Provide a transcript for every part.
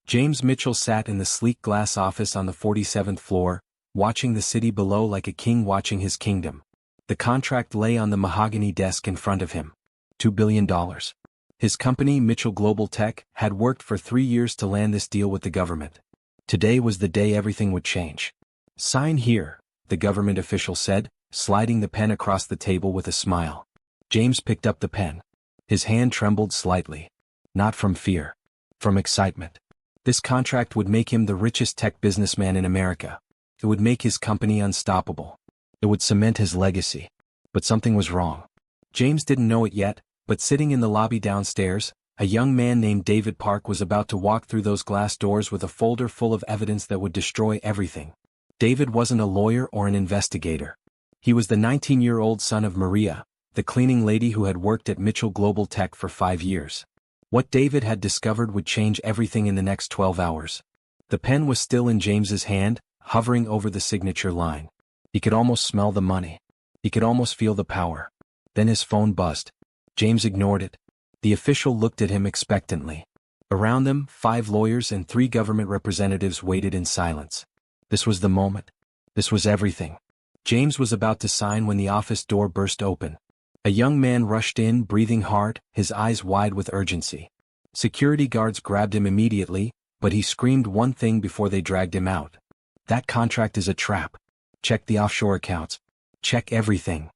James Mitchell sat in the sleek glass office on the 47th floor, watching the city below like a king watching his kingdom. The contract lay on the mahogany desk in front of him. $2 billion. His company, Mitchell Global Tech, had worked for 3 years to land this deal with the government. Today was the day everything would change. "Sign here," the government official said, sliding the pen across the table with a smile. James picked up the pen. His hand trembled slightly. Not from fear. From excitement. This contract would make him the richest tech businessman in America. It would make his company unstoppable. It would cement his legacy. But something was wrong. James didn't know it yet, but sitting in the lobby downstairs, a young man named David Park was about to walk through those glass doors with a folder full of evidence that would destroy everything. David wasn't a lawyer or an investigator. He was the 19-year-old son of Maria, the cleaning lady who had worked at Mitchell Global Tech for 5 years. What David had discovered would change everything in the next 12 hours. The pen was still in James's hand, hovering over the signature line. He could almost smell the money. He could almost feel the power. Then his phone buzzed. James ignored it. The official looked at him expectantly. Around them, 5 lawyers and 3 government representatives waited in silence. This was the moment. This was everything. James was about to sign when the office door burst open. A young man rushed in, breathing hard, his eyes wide with urgency. Security guards grabbed him immediately, but he screamed one thing before they dragged him out. "That contract is a trap. Check the offshore accounts. Check everything."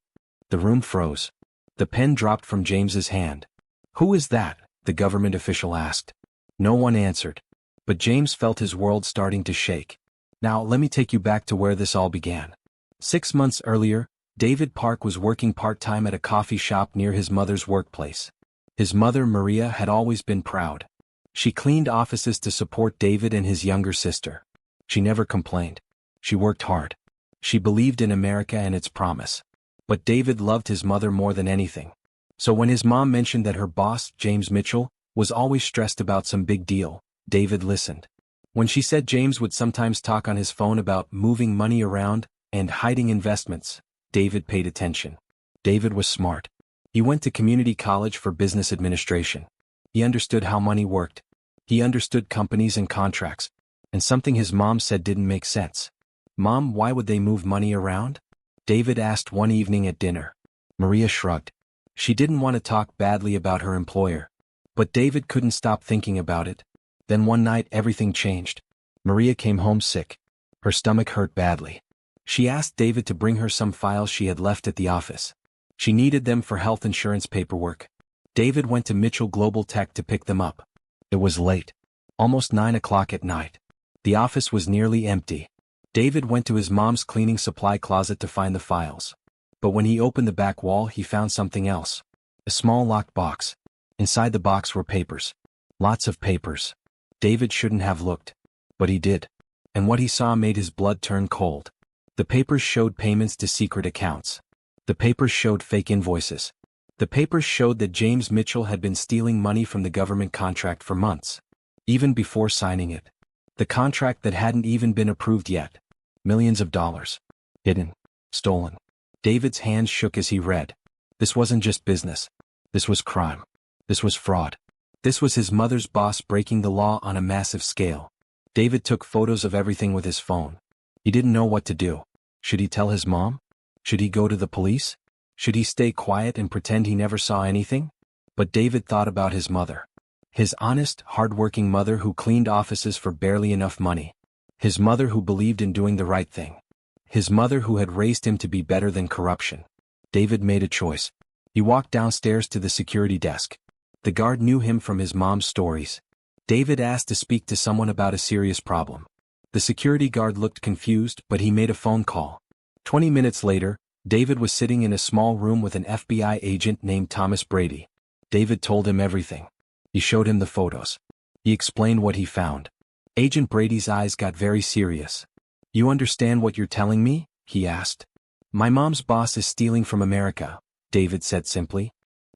The room froze. The pen dropped from James's hand. "Who is that?" the government official asked. No one answered. But James felt his world starting to shake. Now let me take you back to where this all began. 6 months earlier, David Park was working part-time at a coffee shop near his mother's workplace. His mother, Maria, had always been proud. She cleaned offices to support David and his younger sister. She never complained. She worked hard. She believed in America and its promise. But David loved his mother more than anything. So when his mom mentioned that her boss, James Mitchell, was always stressed about some big deal, David listened. When she said James would sometimes talk on his phone about moving money around and hiding investments, David paid attention. David was smart. He went to community college for business administration. He understood how money worked. He understood companies and contracts. And something his mom said didn't make sense. "Mom, why would they move money around?" David asked one evening at dinner. Maria shrugged. She didn't want to talk badly about her employer. But David couldn't stop thinking about it. Then one night everything changed. Maria came home sick. Her stomach hurt badly. She asked David to bring her some files she had left at the office. She needed them for health insurance paperwork. David went to Mitchell Global Tech to pick them up. It was late. Almost 9 o'clock at night. The office was nearly empty. David went to his mom's cleaning supply closet to find the files. But when he opened the back wall, he found something else. A small locked box. Inside the box were papers. Lots of papers. David shouldn't have looked. But he did. And what he saw made his blood turn cold. The papers showed payments to secret accounts. The papers showed fake invoices. The papers showed that James Mitchell had been stealing money from the government contract for months. Even before signing it. The contract that hadn't even been approved yet. Millions of dollars. Hidden. Stolen. David's hands shook as he read. This wasn't just business. This was crime. This was fraud. This was his mother's boss breaking the law on a massive scale. David took photos of everything with his phone. He didn't know what to do. Should he tell his mom? Should he go to the police? Should he stay quiet and pretend he never saw anything? But David thought about his mother. His honest, hard-working mother who cleaned offices for barely enough money. His mother who believed in doing the right thing. His mother who had raised him to be better than corruption. David made a choice. He walked downstairs to the security desk. The guard knew him from his mom's stories. David asked to speak to someone about a serious problem. The security guard looked confused, but he made a phone call. 20 minutes later, David was sitting in a small room with an FBI agent named Thomas Brady. David told him everything. He showed him the photos. He explained what he found. Agent Brady's eyes got very serious. "You understand what you're telling me?" he asked. "My mom's boss is stealing from America," David said simply.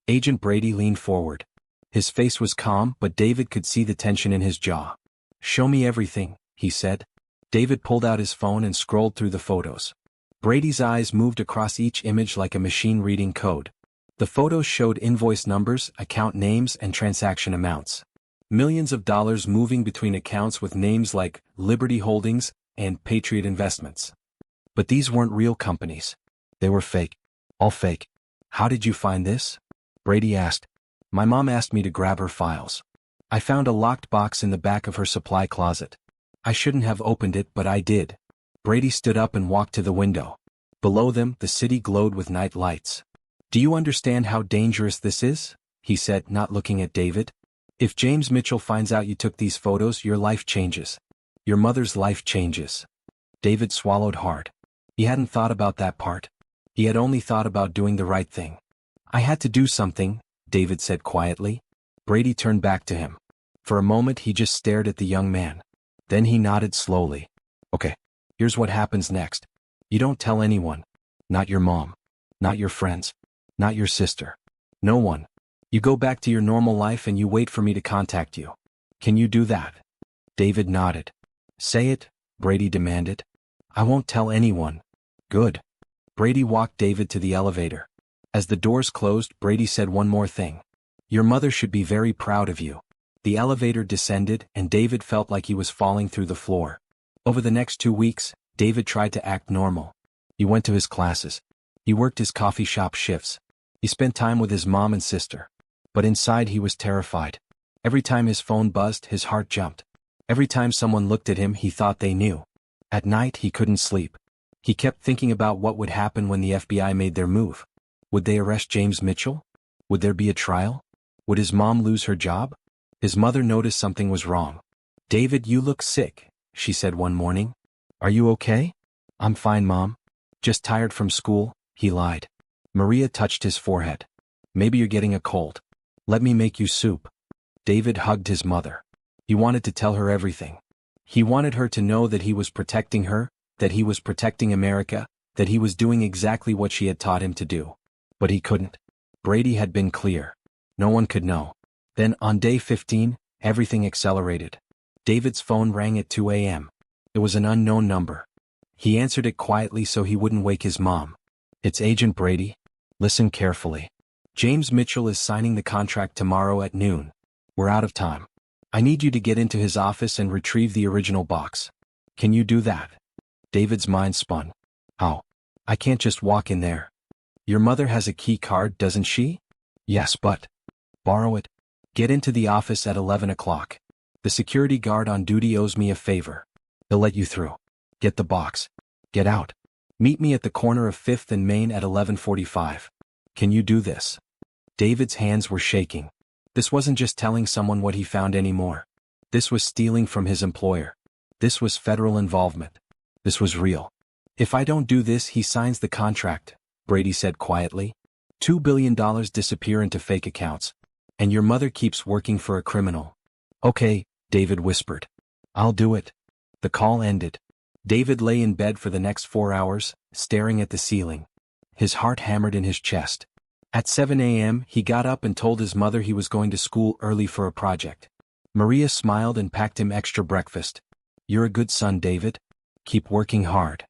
Agent Brady leaned forward. His face was calm, but David could see the tension in his jaw. "Show me everything," he said. David pulled out his phone and scrolled through the photos. Brady's eyes moved across each image like a machine reading code. The photos showed invoice numbers, account names, and transaction amounts. Millions of dollars moving between accounts with names like Liberty Holdings and Patriot Investments. But these weren't real companies. They were fake. All fake. How did you find this? Brady asked. My mom asked me to grab her files. I found a locked box in the back of her supply closet. I shouldn't have opened it, but I did. Brady stood up and walked to the window. Below them, the city glowed with night lights. Do you understand how dangerous this is? He said, not looking at David. If James Mitchell finds out you took these photos, your life changes. Your mother's life changes. David swallowed hard. He hadn't thought about that part. He had only thought about doing the right thing. I had to do something, David said quietly. Brady turned back to him. For a moment he just stared at the young man. Then he nodded slowly. Okay, here's what happens next. You don't tell anyone. Not your mom. Not your friends. Not your sister. No one. You go back to your normal life and you wait for me to contact you. Can you do that? David nodded. Say it, Brady demanded. I won't tell anyone. Good. Brady walked David to the elevator. As the doors closed, Brady said one more thing. Your mother should be very proud of you. The elevator descended, and David felt like he was falling through the floor. Over the next 2 weeks, David tried to act normal. He went to his classes. He worked his coffee shop shifts. He spent time with his mom and sister. But inside he was terrified. Every time his phone buzzed, his heart jumped. Every time someone looked at him, he thought they knew. At night, he couldn't sleep. He kept thinking about what would happen when the FBI made their move. Would they arrest James Mitchell? Would there be a trial? Would his mom lose her job? His mother noticed something was wrong. David, you look sick, she said one morning. Are you okay? I'm fine, Mom. Just tired from school, he lied. Maria touched his forehead. Maybe you're getting a cold. Let me make you soup. David hugged his mother. He wanted to tell her everything. He wanted her to know that he was protecting her, that he was protecting America, that he was doing exactly what she had taught him to do. But he couldn't. Brady had been clear. No one could know. Then, on day 15, everything accelerated. David's phone rang at 2 a.m. It was an unknown number. He answered it quietly so he wouldn't wake his mom. It's Agent Brady. Listen carefully. James Mitchell is signing the contract tomorrow at noon. We're out of time. I need you to get into his office and retrieve the original box. Can you do that? David's mind spun. How? I can't just walk in there. Your mother has a key card, doesn't she? Yes, but... Borrow it. Get into the office at 11 o'clock. The security guard on duty owes me a favor. He'll let you through. Get the box. Get out. Meet me at the corner of 5th and Main at 11:45. Can you do this? David's hands were shaking. This wasn't just telling someone what he found anymore. This was stealing from his employer. This was federal involvement. This was real. If I don't do this, he signs the contract, Brady said quietly. $2 billion disappear into fake accounts. And your mother keeps working for a criminal. Okay, David whispered. I'll do it. The call ended. David lay in bed for the next 4 hours, staring at the ceiling. His heart hammered in his chest. At 7 a.m., he got up and told his mother he was going to school early for a project. Maria smiled and packed him extra breakfast. You're a good son, David. Keep working hard.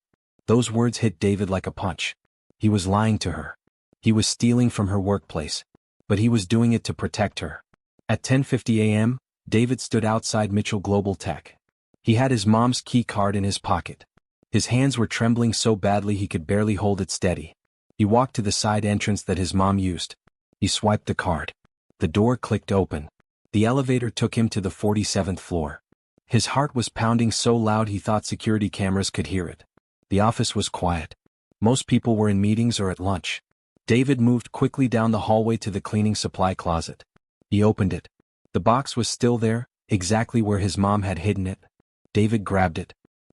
Those words hit David like a punch. He was lying to her. He was stealing from her workplace. But he was doing it to protect her. At 10:50 a.m., David stood outside Mitchell Global Tech. He had his mom's key card in his pocket. His hands were trembling so badly he could barely hold it steady. He walked to the side entrance that his mom used. He swiped the card. The door clicked open. The elevator took him to the 47th floor. His heart was pounding so loud he thought security cameras could hear it. The office was quiet. Most people were in meetings or at lunch. David moved quickly down the hallway to the cleaning supply closet. He opened it. The box was still there, exactly where his mom had hidden it. David grabbed it.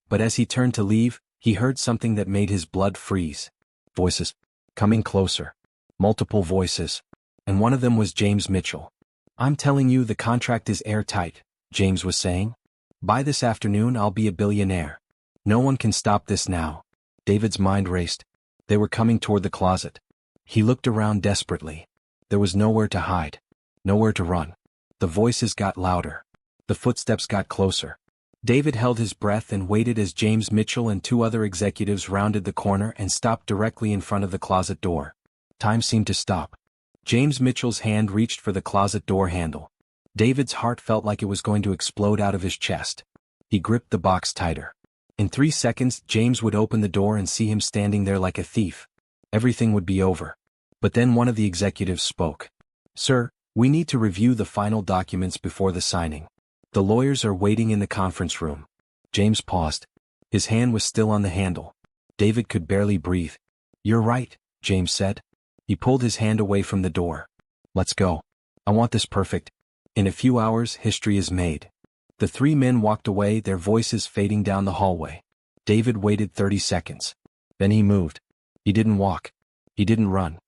But as he turned to leave, he heard something that made his blood freeze. Voices. Coming closer. Multiple voices. And one of them was James Mitchell. I'm telling you the contract is airtight, James was saying. By this afternoon I'll be a billionaire. No one can stop this now. David's mind raced. They were coming toward the closet. He looked around desperately. There was nowhere to hide. Nowhere to run. The voices got louder. The footsteps got closer. David held his breath and waited as James Mitchell and 2 other executives rounded the corner and stopped directly in front of the closet door. Time seemed to stop. James Mitchell's hand reached for the closet door handle. David's heart felt like it was going to explode out of his chest. He gripped the box tighter. In 3 seconds, James would open the door and see him standing there like a thief. Everything would be over. But then one of the executives spoke. "Sir, we need to review the final documents before the signing. The lawyers are waiting in the conference room." James paused. His hand was still on the handle. David could barely breathe. "You're right," James said. He pulled his hand away from the door. "Let's go. I want this perfect. In a few hours, history is made." The 3 men walked away, their voices fading down the hallway. David waited 30 seconds. Then he moved. He didn't walk. He didn't run.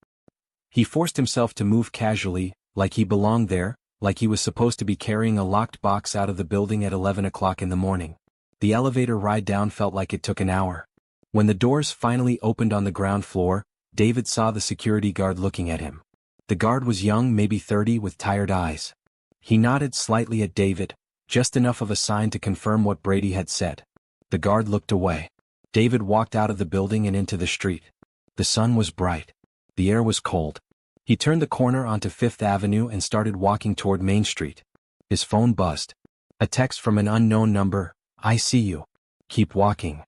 He forced himself to move casually, like he belonged there, like he was supposed to be carrying a locked box out of the building at 11 o'clock in the morning. The elevator ride down felt like it took an hour. When the doors finally opened on the ground floor, David saw the security guard looking at him. The guard was young, maybe 30, with tired eyes. He nodded slightly at David, just enough of a sign to confirm what Brady had said. The guard looked away. David walked out of the building and into the street. The sun was bright. The air was cold. He turned the corner onto Fifth Avenue and started walking toward Main Street. His phone buzzed. A text from an unknown number. "I see you. Keep walking."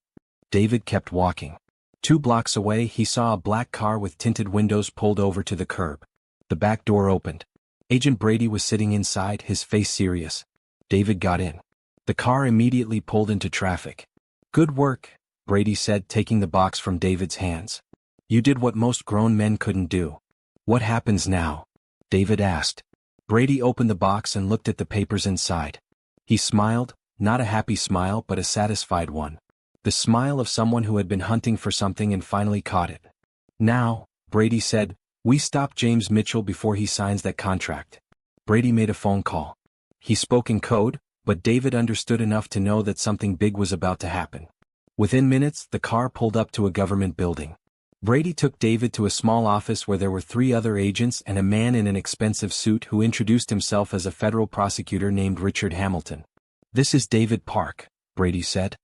David kept walking. 2 blocks away, he saw a black car with tinted windows pulled over to the curb. The back door opened. Agent Brady was sitting inside, his face serious. David got in. The car immediately pulled into traffic. "Good work," Brady said, taking the box from David's hands. "You did what most grown men couldn't do." "What happens now?" David asked. Brady opened the box and looked at the papers inside. He smiled, not a happy smile but a satisfied one. The smile of someone who had been hunting for something and finally caught it. "Now," Brady said, "we stop James Mitchell before he signs that contract." Brady made a phone call. He spoke in code, but David understood enough to know that something big was about to happen. Within minutes, the car pulled up to a government building. Brady took David to a small office where there were 3 other agents and a man in an expensive suit who introduced himself as a federal prosecutor named Richard Hamilton. "This is David Park," Brady said.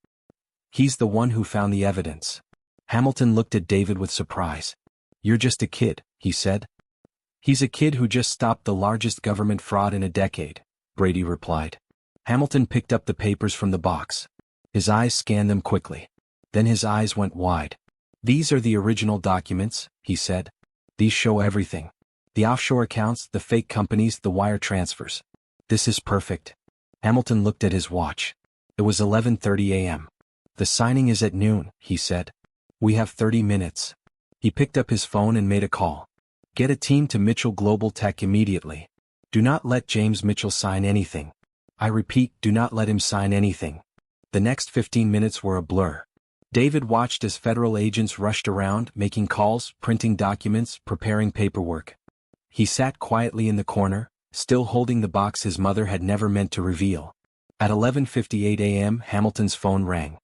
"He's the one who found the evidence." Hamilton looked at David with surprise. "You're just a kid," he said. "He's a kid who just stopped the largest government fraud in a decade," Brady replied. Hamilton picked up the papers from the box. His eyes scanned them quickly. Then his eyes went wide. "These are the original documents," he said. "These show everything. The offshore accounts, the fake companies, the wire transfers. This is perfect." Hamilton looked at his watch. It was 11:30 a.m. "The signing is at noon," he said. "We have 30 minutes. He picked up his phone and made a call. "Get a team to Mitchell Global Tech immediately. Do not let James Mitchell sign anything. I repeat, do not let him sign anything." The next 15 minutes were a blur. David watched as federal agents rushed around, making calls, printing documents, preparing paperwork. He sat quietly in the corner, still holding the box his mother had never meant to reveal. At 11:58 a.m., Hamilton's phone rang.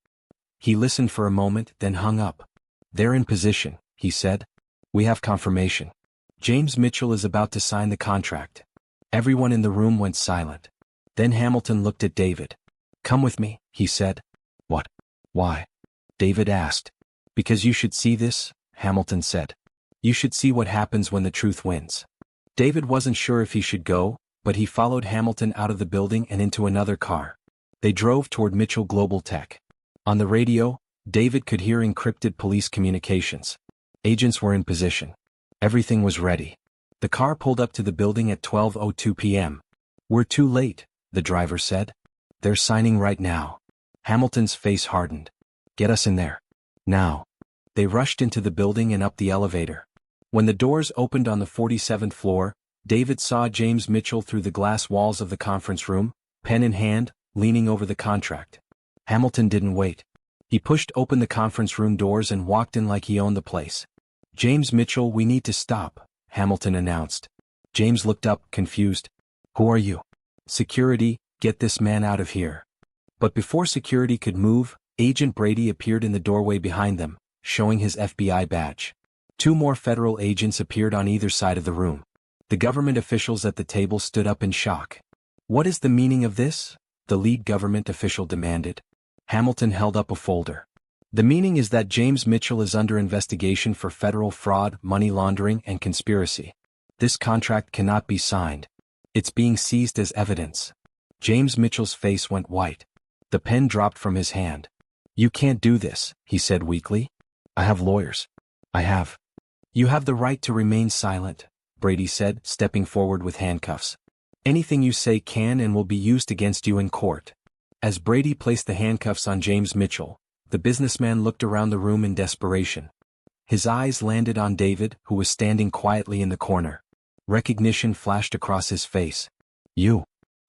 He listened for a moment, then hung up. "They're in position," he said. "We have confirmation. James Mitchell is about to sign the contract." Everyone in the room went silent. Then Hamilton looked at David. "Come with me," he said. "What? Why?" David asked. "Because you should see this," Hamilton said. "You should see what happens when the truth wins." David wasn't sure if he should go, but he followed Hamilton out of the building and into another car. They drove toward Mitchell Global Tech. On the radio, David could hear encrypted police communications. Agents were in position. Everything was ready. The car pulled up to the building at 12:02 p.m. "We're too late," the driver said. "They're signing right now." Hamilton's face hardened. "Get us in there. Now." They rushed into the building and up the elevator. When the doors opened on the 47th floor, David saw James Mitchell through the glass walls of the conference room, pen in hand, leaning over the contract. Hamilton didn't wait. He pushed open the conference room doors and walked in like he owned the place. "James Mitchell, we need to stop," Hamilton announced. James looked up, confused. "Who are you?" "Security, get this man out of here." But before security could move, Agent Brady appeared in the doorway behind them, showing his FBI badge. 2 more federal agents appeared on either side of the room. The government officials at the table stood up in shock. "What is the meaning of this?" the lead government official demanded. Hamilton held up a folder. "The meaning is that James Mitchell is under investigation for federal fraud, money laundering, and conspiracy. This contract cannot be signed." It's being seized as evidence. James Mitchell's face went white. The pen dropped from his hand. You can't do this, he said weakly. I have lawyers. I have. You have the right to remain silent, Brady said, stepping forward with handcuffs. Anything you say can and will be used against you in court. As Brady placed the handcuffs on James Mitchell, the businessman looked around the room in desperation. His eyes landed on David, who was standing quietly in the corner. Recognition flashed across his face. You!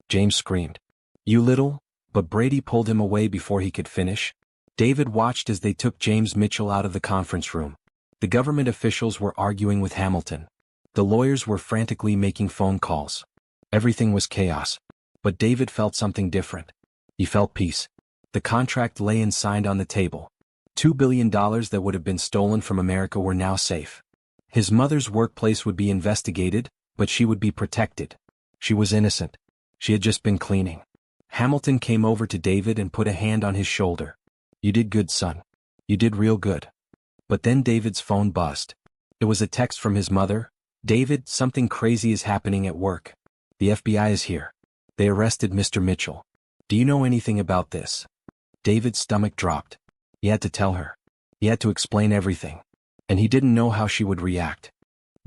James screamed. You little... But Brady pulled him away before he could finish. David watched as they took James Mitchell out of the conference room. The government officials were arguing with Hamilton. The lawyers were frantically making phone calls. Everything was chaos. But David felt something different. He felt peace. The contract lay and signed on the table. $2 billion that would have been stolen from America were now safe. His mother's workplace would be investigated, but she would be protected. She was innocent. She had just been cleaning. Hamilton came over to David and put a hand on his shoulder. You did good, son. You did real good. But then David's phone buzzed. It was a text from his mother. David, something crazy is happening at work. The FBI is here. They arrested Mr. Mitchell. Do you know anything about this? David's stomach dropped. He had to tell her. He had to explain everything. And he didn't know how she would react.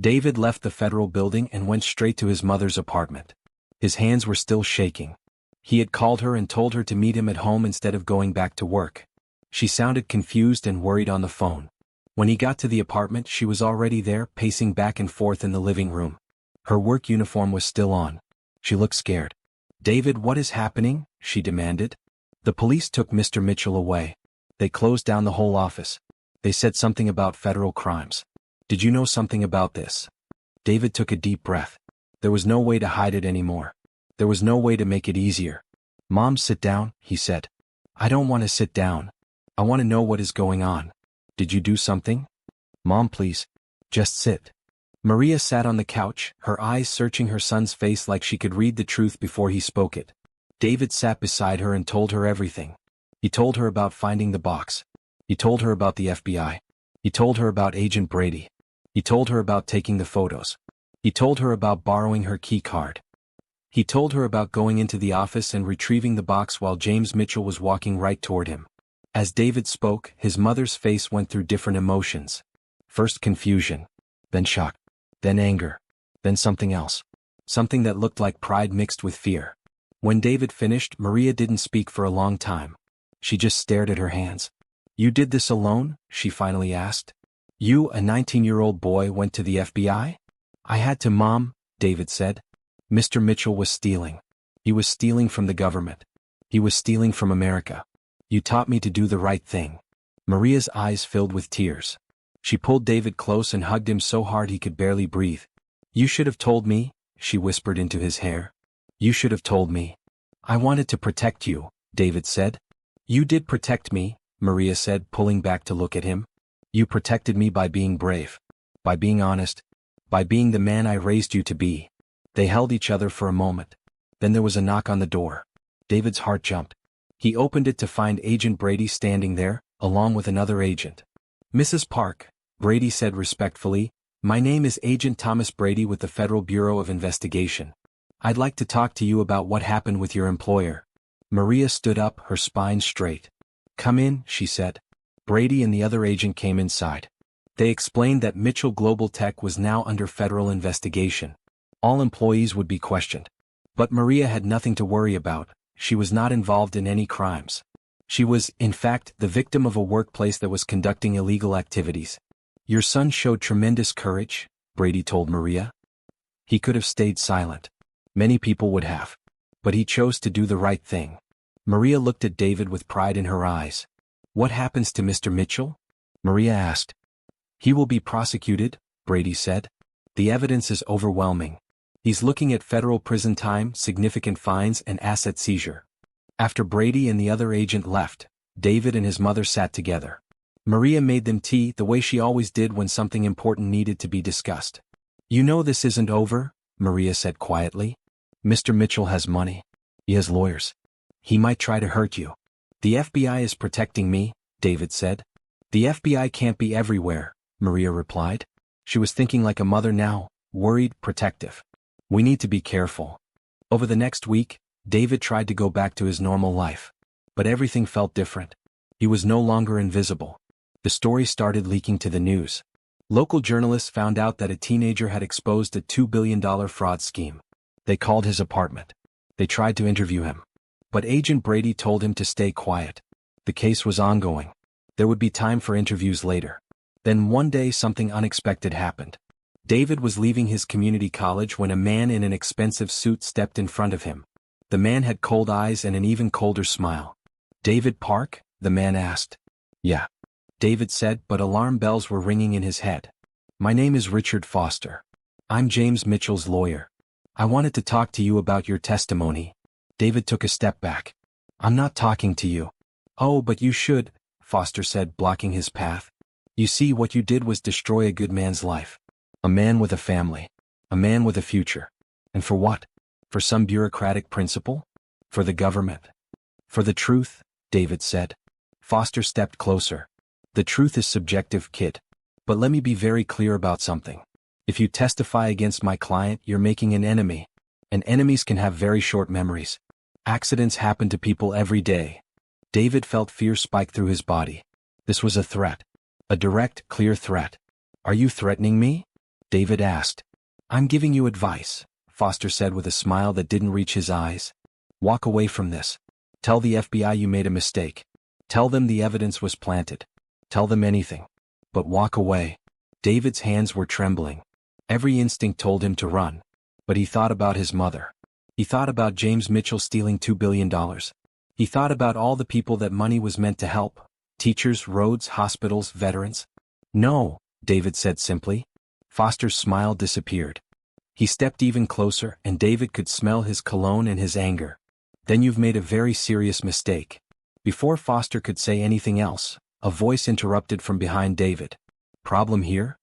David left the federal building and went straight to his mother's apartment. His hands were still shaking. He had called her and told her to meet him at home instead of going back to work. She sounded confused and worried on the phone. When he got to the apartment, she was already there, pacing back and forth in the living room. Her work uniform was still on. She looked scared. David, what is happening? She demanded. The police took Mr. Mitchell away. They closed down the whole office. They said something about federal crimes. Did you know something about this? David took a deep breath. There was no way to hide it anymore. There was no way to make it easier. Mom, sit down, he said. I don't want to sit down. I want to know what is going on. Did you do something? Mom, please. Just sit. Maria sat on the couch, her eyes searching her son's face like she could read the truth before he spoke it. David sat beside her and told her everything. He told her about finding the box. He told her about the FBI. He told her about Agent Brady. He told her about taking the photos. He told her about borrowing her key card. He told her about going into the office and retrieving the box while James Mitchell was walking right toward him. As David spoke, his mother's face went through different emotions. First confusion, then shock, then anger, then something else. Something that looked like pride mixed with fear. When David finished, Maria didn't speak for a long time. She just stared at her hands. You did this alone? She finally asked. You, a 19-year-old boy, went to the FBI? I had to, Mom, David said. Mr. Mitchell was stealing. He was stealing from the government. He was stealing from America. You taught me to do the right thing. Maria's eyes filled with tears. She pulled David close and hugged him so hard he could barely breathe. You should have told me, she whispered into his hair. You should have told me. I wanted to protect you, David said. You did protect me, Maria said, pulling back to look at him. You protected me by being brave, by being honest, by being the man I raised you to be. They held each other for a moment. Then there was a knock on the door. David's heart jumped. He opened it to find Agent Brady standing there, along with another agent. Mrs. Park, Brady said respectfully, my name is Agent Thomas Brady with the Federal Bureau of Investigation. I'd like to talk to you about what happened with your employer. Maria stood up, her spine straight. Come in, she said. Brady and the other agent came inside. They explained that Mitchell Global Tech was now under federal investigation. All employees would be questioned. But Maria had nothing to worry about. She was not involved in any crimes. She was, in fact, the victim of a workplace that was conducting illegal activities. Your son showed tremendous courage, Brady told Maria. He could have stayed silent. Many people would have. But he chose to do the right thing. Maria looked at David with pride in her eyes. What happens to Mr. Mitchell? Maria asked. He will be prosecuted, Brady said. The evidence is overwhelming. He's looking at federal prison time, significant fines, and asset seizure. After Brady and the other agent left, David and his mother sat together. Maria made them tea the way she always did when something important needed to be discussed. You know this isn't over, Maria said quietly. Mr. Mitchell has money. He has lawyers. He might try to hurt you. The FBI is protecting me, David said. The FBI can't be everywhere, Maria replied. She was thinking like a mother now, worried, protective. We need to be careful. Over the next week, David tried to go back to his normal life. But everything felt different. He was no longer invisible. The story started leaking to the news. Local journalists found out that a teenager had exposed a $2 billion fraud scheme. They called his apartment. They tried to interview him. But Agent Brady told him to stay quiet. The case was ongoing. There would be time for interviews later. Then one day something unexpected happened. David was leaving his community college when a man in an expensive suit stepped in front of him. The man had cold eyes and an even colder smile. "David Park?" the man asked. "Yeah," David said, but alarm bells were ringing in his head. "My name is Richard Foster. I'm James Mitchell's lawyer. I wanted to talk to you about your testimony." David took a step back. "I'm not talking to you." "Oh, but you should," Foster said, blocking his path. "You see, what you did was destroy a good man's life. A man with a family. A man with a future. And for what? For some bureaucratic principle? For the government? For the truth?" David said. Foster stepped closer. "The truth is subjective, kid. But let me be very clear about something. If you testify against my client, you're making an enemy. And enemies can have very short memories. Accidents happen to people every day." David felt fear spike through his body. This was a threat. A direct, clear threat. "Are you threatening me?" David asked. "I'm giving you advice," Foster said with a smile that didn't reach his eyes. "Walk away from this. Tell the FBI you made a mistake. Tell them the evidence was planted. Tell them anything. But walk away." David's hands were trembling. Every instinct told him to run. But he thought about his mother. He thought about James Mitchell stealing $2 billion. He thought about all the people that money was meant to help. Teachers, roads, hospitals, veterans. "No," David said simply. Foster's smile disappeared. He stepped even closer, and David could smell his cologne and his anger. "Then you've made a very serious mistake." Before Foster could say anything else, a voice interrupted from behind David. "Problem here?"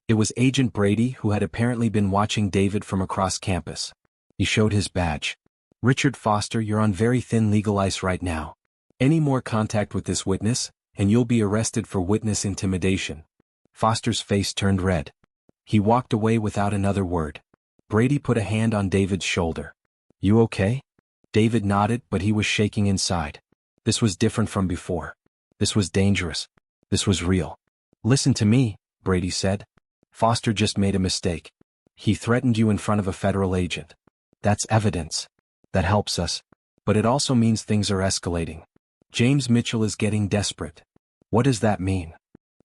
It was Agent Brady, who had apparently been watching David from across campus. He showed his badge. "Richard Foster, you're on very thin legal ice right now. Any more contact with this witness, and you'll be arrested for witness intimidation." Foster's face turned red. He walked away without another word. Brady put a hand on David's shoulder. "You okay?" David nodded, but he was shaking inside. This was different from before. This was dangerous. This was real. "Listen to me," Brady said. "Foster just made a mistake. He threatened you in front of a federal agent. That's evidence. That helps us. But it also means things are escalating. James Mitchell is getting desperate." "What does that mean?"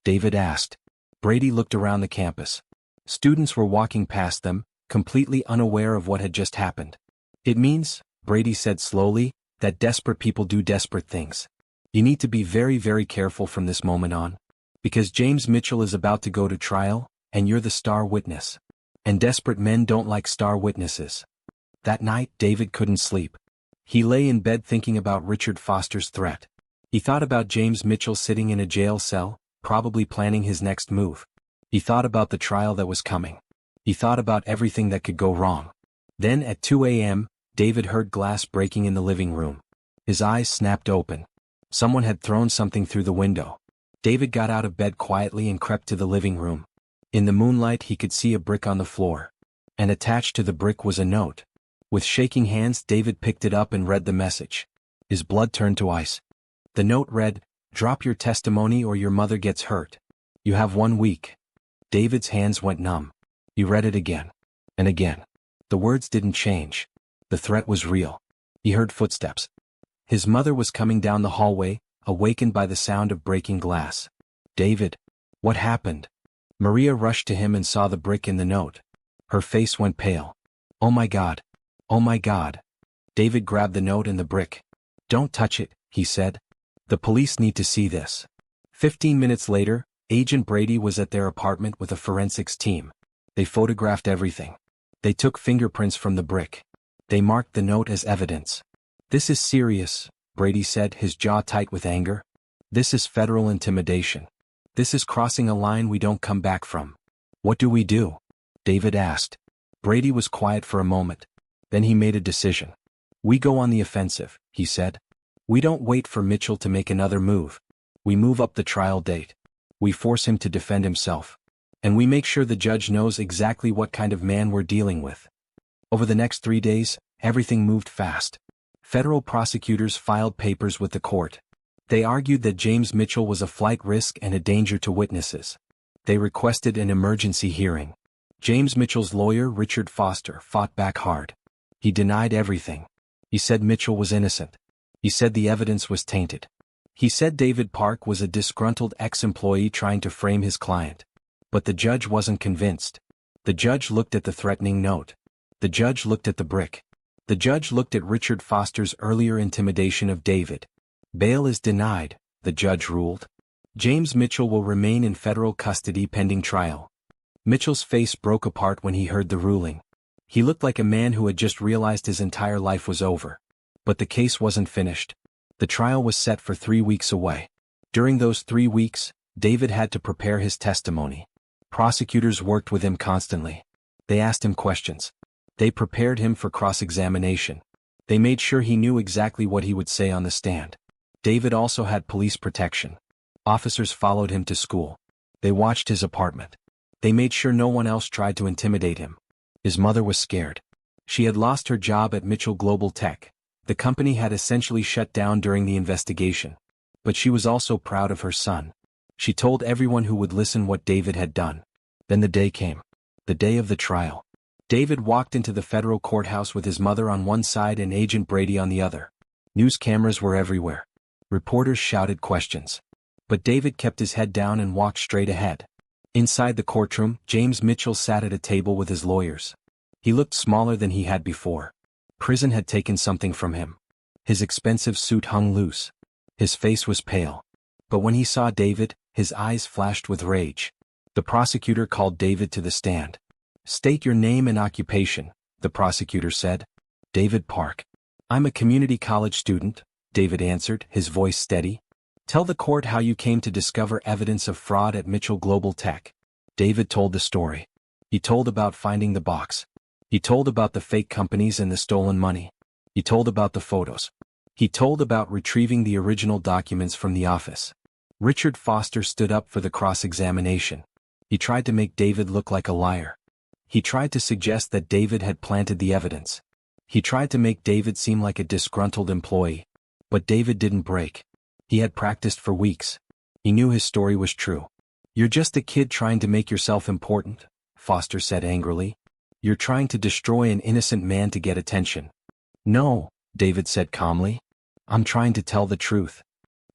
David asked. Brady looked around the campus. Students were walking past them, completely unaware of what had just happened. "It means," Brady said slowly, "that desperate people do desperate things. You need to be very, very careful from this moment on. Because James Mitchell is about to go to trial, and you're the star witness. And desperate men don't like star witnesses." That night, David couldn't sleep. He lay in bed thinking about Richard Foster's threat. He thought about James Mitchell sitting in a jail cell, probably planning his next move. He thought about the trial that was coming. He thought about everything that could go wrong. Then at 2 a.m., David heard glass breaking in the living room. His eyes snapped open. Someone had thrown something through the window. David got out of bed quietly and crept to the living room. In the moonlight he could see a brick on the floor. And attached to the brick was a note. With shaking hands, David picked it up and read the message. His blood turned to ice. The note read, "Drop your testimony or your mother gets hurt. You have 1 week." David's hands went numb. He read it again. And again. The words didn't change. The threat was real. He heard footsteps. His mother was coming down the hallway, awakened by the sound of breaking glass. "David, what happened?" Maria rushed to him and saw the brick in the note. Her face went pale. "Oh my God. Oh my God." David grabbed the note and the brick. "Don't touch it," he said. "The police need to see this." 15 minutes later, Agent Brady was at their apartment with a forensics team. They photographed everything. They took fingerprints from the brick. They marked the note as evidence. "This is serious," Brady said, his jaw tight with anger. "This is federal intimidation. This is crossing a line we don't come back from." "What do we do?" David asked. Brady was quiet for a moment. Then he made a decision. "We go on the offensive," he said. "We don't wait for Mitchell to make another move. We move up the trial date. We force him to defend himself. And we make sure the judge knows exactly what kind of man we're dealing with." Over the next 3 days, Everything moved fast. Federal prosecutors filed papers with the court. They argued that James Mitchell was a flight risk and a danger to witnesses. They requested an emergency hearing. James Mitchell's lawyer, Richard Foster, fought back hard. He denied everything. He said Mitchell was innocent. He said the evidence was tainted. He said David Park was a disgruntled ex-employee trying to frame his client. But the judge wasn't convinced. The judge looked at the threatening note. The judge looked at the brick. The judge looked at Richard Foster's earlier intimidation of David. Bail is denied, the judge ruled. James Mitchell will remain in federal custody pending trial. Mitchell's face broke apart when he heard the ruling. He looked like a man who had just realized his entire life was over. But the case wasn't finished. The trial was set for 3 weeks away. During those 3 weeks, David had to prepare his testimony. Prosecutors worked with him constantly. They asked him questions. They prepared him for cross-examination. They made sure he knew exactly what he would say on the stand. David also had police protection. Officers followed him to school. They watched his apartment. They made sure no one else tried to intimidate him. His mother was scared. She had lost her job at Mitchell Global Tech. The company had essentially shut down during the investigation. But she was also proud of her son. She told everyone who would listen what David had done. Then the day came. The day of the trial. David walked into the federal courthouse with his mother on one side and Agent Brady on the other. News cameras were everywhere. Reporters shouted questions. But David kept his head down and walked straight ahead. Inside the courtroom, James Mitchell sat at a table with his lawyers. He looked smaller than he had before. Prison had taken something from him. His expensive suit hung loose. His face was pale. But when he saw David, his eyes flashed with rage. The prosecutor called David to the stand. "State your name and occupation," the prosecutor said. "David Park." "I'm a community college student," David answered, his voice steady. "Tell the court how you came to discover evidence of fraud at Mitchell Global Tech." David told the story. He told about finding the box. He told about the fake companies and the stolen money. He told about the photos. He told about retrieving the original documents from the office. Richard Foster stood up for the cross-examination. He tried to make David look like a liar. He tried to suggest that David had planted the evidence. He tried to make David seem like a disgruntled employee. But David didn't break. He had practiced for weeks. He knew his story was true. "You're just a kid trying to make yourself important," Foster said angrily. "You're trying to destroy an innocent man to get attention." "No," David said calmly. "I'm trying to tell the truth."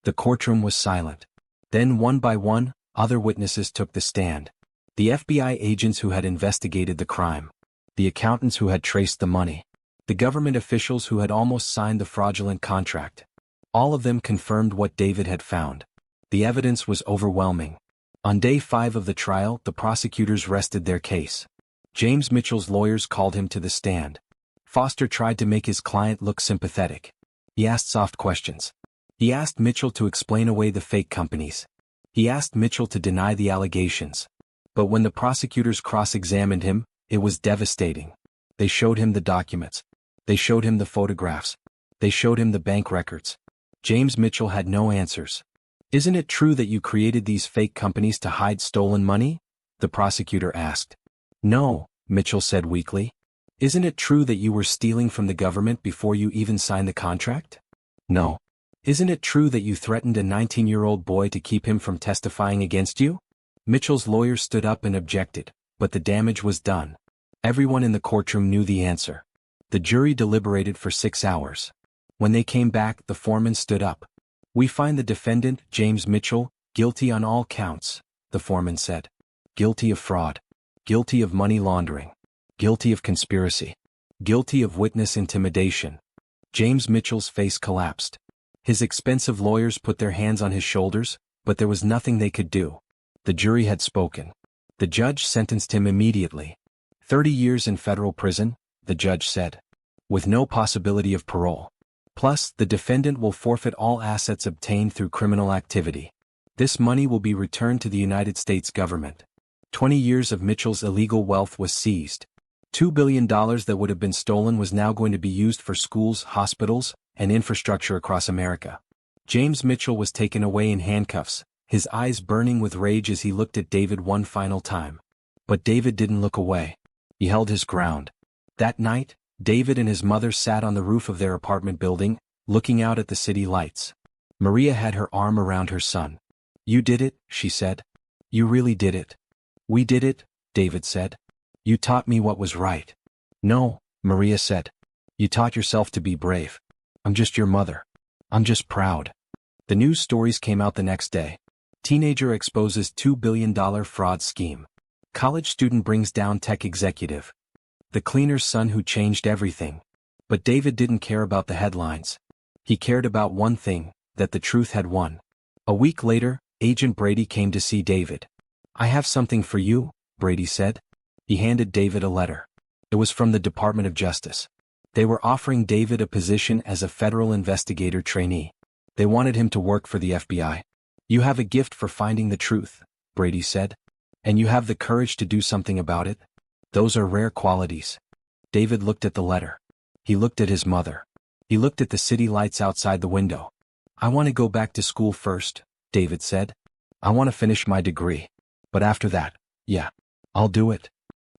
The courtroom was silent. Then one by one, other witnesses took the stand. The FBI agents who had investigated the crime. The accountants who had traced the money. The government officials who had almost signed the fraudulent contract. All of them confirmed what David had found. The evidence was overwhelming. On day 5 of the trial, the prosecutors rested their case. James Mitchell's lawyers called him to the stand. Foster tried to make his client look sympathetic. He asked soft questions. He asked Mitchell to explain away the fake companies. He asked Mitchell to deny the allegations. But when the prosecutors cross-examined him, it was devastating. They showed him the documents. They showed him the photographs. They showed him the bank records. James Mitchell had no answers. "Isn't it true that you created these fake companies to hide stolen money?" the prosecutor asked. "No," Mitchell said weakly. "Isn't it true that you were stealing from the government before you even signed the contract?" "No." "Isn't it true that you threatened a 19-year-old boy to keep him from testifying against you?" Mitchell's lawyer stood up and objected, but the damage was done. Everyone in the courtroom knew the answer. The jury deliberated for 6 hours. When they came back, the foreman stood up. "We find the defendant, James Mitchell, guilty on all counts," the foreman said. "Guilty of fraud. Guilty of money laundering. Guilty of conspiracy. Guilty of witness intimidation." James Mitchell's face collapsed. His expensive lawyers put their hands on his shoulders, but there was nothing they could do. The jury had spoken. The judge sentenced him immediately. 30 years in federal prison, the judge said. With no possibility of parole. Plus, the defendant will forfeit all assets obtained through criminal activity. This money will be returned to the United States government. 20 years of Mitchell's illegal wealth was seized. $2 billion that would have been stolen was now going to be used for schools, hospitals, and infrastructure across America. James Mitchell was taken away in handcuffs, his eyes burning with rage as he looked at David one final time. But David didn't look away. He held his ground. That night, David and his mother sat on the roof of their apartment building, looking out at the city lights. Maria had her arm around her son. "You did it," she said. "You really did it." "We did it," David said. "You taught me what was right." "No," Maria said. "You taught yourself to be brave. I'm just your mother. I'm just proud." The news stories came out the next day. Teenager exposes $2 billion fraud scheme. College student brings down tech executive. The cleaner's son who changed everything. But David didn't care about the headlines. He cared about one thing, that the truth had won. A week later, Agent Brady came to see David. "I have something for you," Brady said. He handed David a letter. It was from the Department of Justice. They were offering David a position as a federal investigator trainee. They wanted him to work for the FBI. "You have a gift for finding the truth," Brady said. "And you have the courage to do something about it. Those are rare qualities." David looked at the letter. He looked at his mother. He looked at the city lights outside the window. "I want to go back to school first," David said. "I want to finish my degree. But after that, yeah, I'll do it."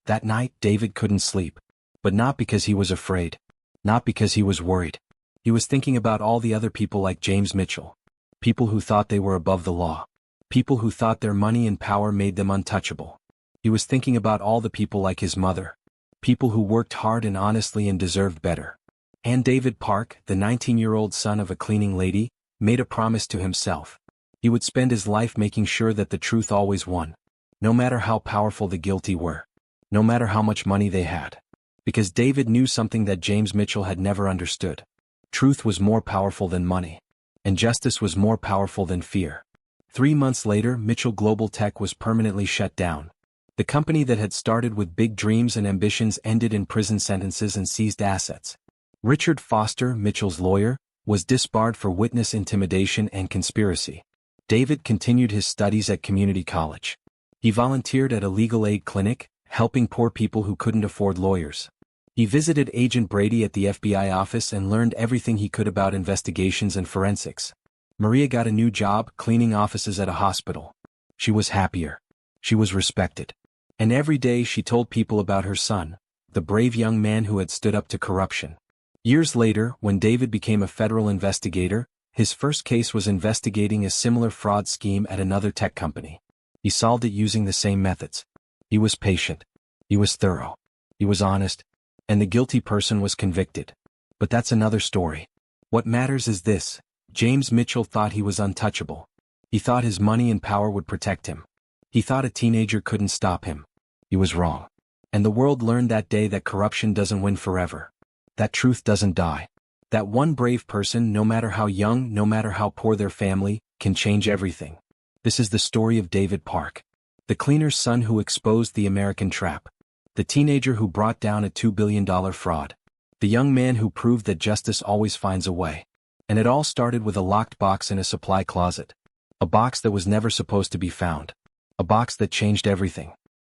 That night David couldn't sleep. But not because he was afraid. Not because he was worried. He was thinking about all the other people like James Mitchell. People who thought they were above the law. People who thought their money and power made them untouchable. He was thinking about all the people like his mother. People who worked hard and honestly and deserved better. And David Park, the 19-year-old son of a cleaning lady, made a promise to himself. He would spend his life making sure that the truth always won. No matter how powerful the guilty were. No matter how much money they had. Because David knew something that James Mitchell had never understood. Truth was more powerful than money. And justice was more powerful than fear. 3 months later, Mitchell Global Tech was permanently shut down. The company that had started with big dreams and ambitions ended in prison sentences and seized assets. Richard Foster, Mitchell's lawyer, was disbarred for witness intimidation and conspiracy. David continued his studies at community college. He volunteered at a legal aid clinic, helping poor people who couldn't afford lawyers. He visited Agent Brady at the FBI office and learned everything he could about investigations and forensics. Maria got a new job cleaning offices at a hospital. She was happier. She was respected. And every day she told people about her son, the brave young man who had stood up to corruption. Years later, when David became a federal investigator, his first case was investigating a similar fraud scheme at another tech company. He solved it using the same methods. He was patient. He was thorough. He was honest. And the guilty person was convicted. But that's another story. What matters is this: James Mitchell thought he was untouchable. He thought his money and power would protect him. He thought a teenager couldn't stop him. He was wrong. And the world learned that day that corruption doesn't win forever. That truth doesn't die. That one brave person, no matter how young, no matter how poor their family, can change everything. This is the story of David Park. The cleaner's son who exposed the American trap. The teenager who brought down a $2 billion fraud. The young man who proved that justice always finds a way. And it all started with a locked box in a supply closet. A box that was never supposed to be found. A box that changed everything.